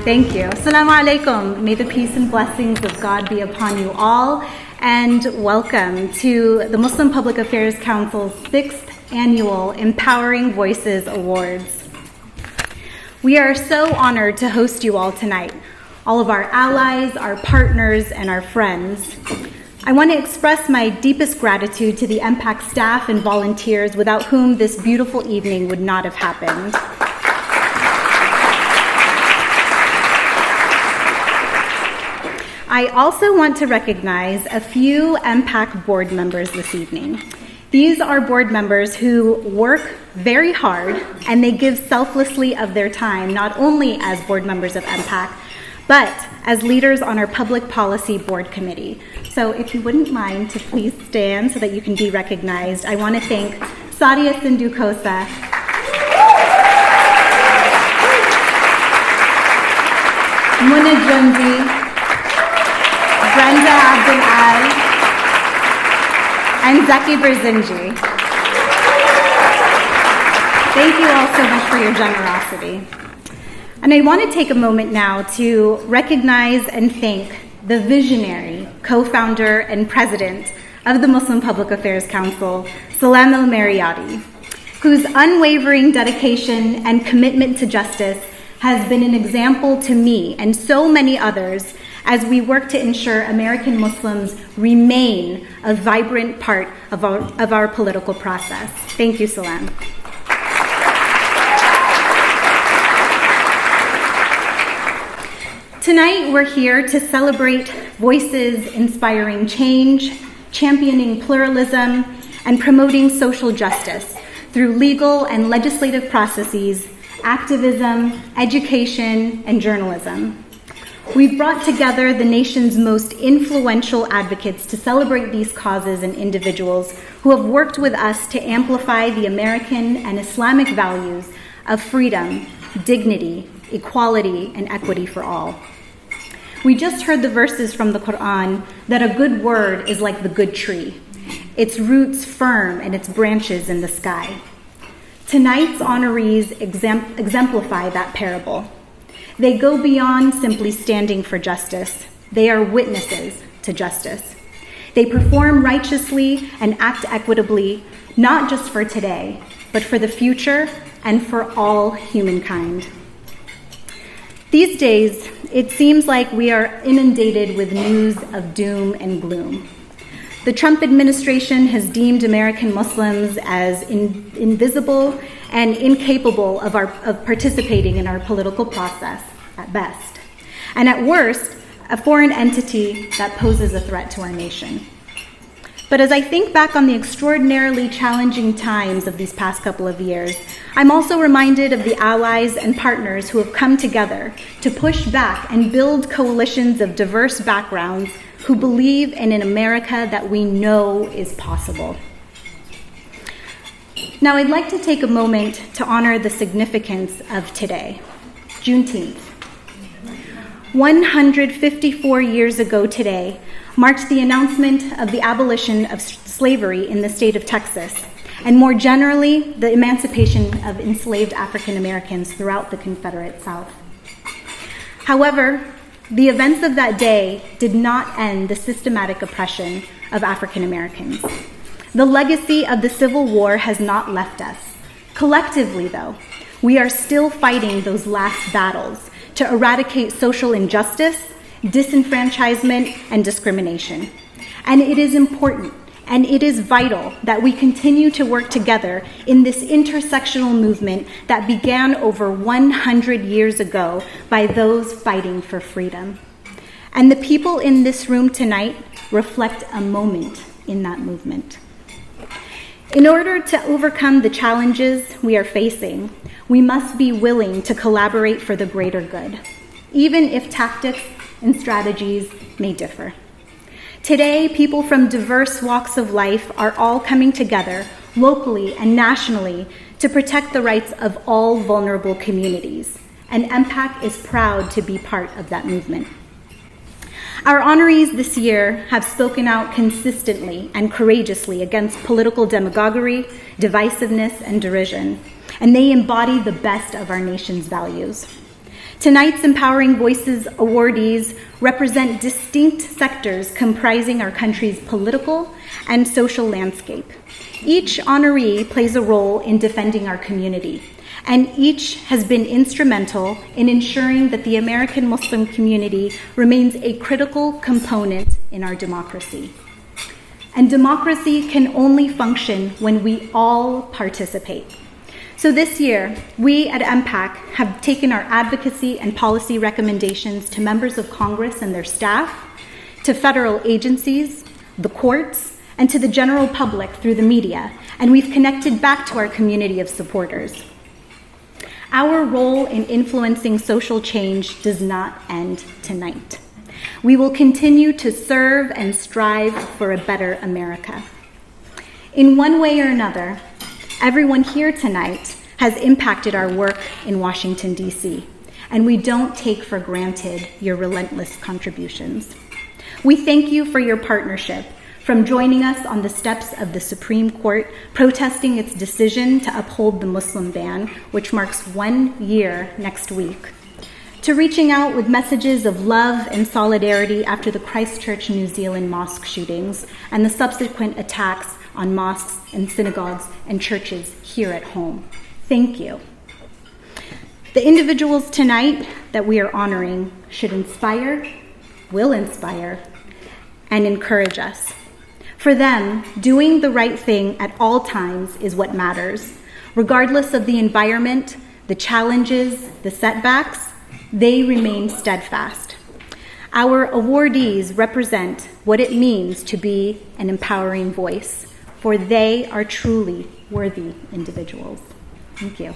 Thank you. Assalamu alaikum. May the peace and blessings of God be upon you all, and welcome to the Muslim Public Affairs Council's 6th Annual Empowering Voices Awards. We are so honored to host you all tonight, all of our allies, our partners, and our friends. I want to express my deepest gratitude to the MPAC staff and volunteers without whom this beautiful evening would not have happened. I also want to recognize a few MPAC board members this evening. These are board members who work very hard and they give selflessly of their time, not only as board members of MPAC, but as leaders on our Public Policy Board Committee. So if you wouldn't mind to please stand so that you can be recognized, I want to thank Sadia Sindukosa, Muna Jundi, Brenda Abdul Al, and Zaki Berzinji. Thank you all so much for your generosity. And I want to take a moment now to recognize and thank the visionary co-founder and president of the Muslim Public Affairs Council, Salam al-Mariyati, whose unwavering dedication and commitment to justice has been an example to me and so many others as we work to ensure American Muslims remain a vibrant part of our political process. Thank you, Salam. Tonight, we're here to celebrate voices inspiring change, championing pluralism, and promoting social justice through legal and legislative processes, activism, education, and journalism. We've brought together the nation's most influential advocates to celebrate these causes and individuals who have worked with us to amplify the American and Islamic values of freedom, dignity, equality, and equity for all. We just heard the verses from the Quran that a good word is like the good tree, its roots firm and its branches in the sky. Tonight's honorees exemplify that parable. They go beyond simply standing for justice. They are witnesses to justice. They perform righteously and act equitably, not just for today, but for the future and for all humankind. These days, it seems like we are inundated with news of doom and gloom. The Trump administration has deemed American Muslims as invisible and incapable of participating in our political process, at best, and at worst, a foreign entity that poses a threat to our nation. But as I think back on the extraordinarily challenging times of these past couple of years, I'm also reminded of the allies and partners who have come together to push back and build coalitions of diverse backgrounds who believe in an America that we know is possible. Now, I'd like to take a moment to honor the significance of today, Juneteenth. 154 years ago today marked the announcement of the abolition of slavery in the state of Texas, and more generally, the emancipation of enslaved African Americans throughout the Confederate South. However, the events of that day did not end the systematic oppression of African Americans. The legacy of the Civil War has not left us. Collectively, though, we are still fighting those last battles to eradicate social injustice, disenfranchisement, and discrimination. And it is important and it is vital that we continue to work together in this intersectional movement that began over 100 years ago by those fighting for freedom. And the people in this room tonight reflect a moment in that movement. In order to overcome the challenges we are facing, we must be willing to collaborate for the greater good, even if tactics and strategies may differ. Today, people from diverse walks of life are all coming together locally and nationally to protect the rights of all vulnerable communities, and MPAC is proud to be part of that movement. Our honorees this year have spoken out consistently and courageously against political demagoguery, divisiveness, and derision, and they embody the best of our nation's values. Tonight's Empowering Voices awardees represent distinct sectors comprising our country's political and social landscape. Each honoree plays a role in defending our community, and each has been instrumental in ensuring that the American Muslim community remains a critical component in our democracy. And democracy can only function when we all participate. So this year, we at MPAC have taken our advocacy and policy recommendations to members of Congress and their staff, to federal agencies, the courts, and to the general public through the media, and we've connected back to our community of supporters. Our role in influencing social change does not end tonight. We will continue to serve and strive for a better America. In one way or another, everyone here tonight has impacted our work in Washington, D.C., and we don't take for granted your relentless contributions. We thank you for your partnership, from joining us on the steps of the Supreme Court, protesting its decision to uphold the Muslim ban, which marks 1 year next week, to reaching out with messages of love and solidarity after the Christchurch, New Zealand mosque shootings and the subsequent attacks on mosques and synagogues and churches here at home. Thank you. The individuals tonight that we are honoring should inspire, will inspire, and encourage us. For them, doing the right thing at all times is what matters. Regardless of the environment, the challenges, the setbacks, they remain steadfast. Our awardees represent what it means to be an empowering voice, for they are truly worthy individuals. Thank you.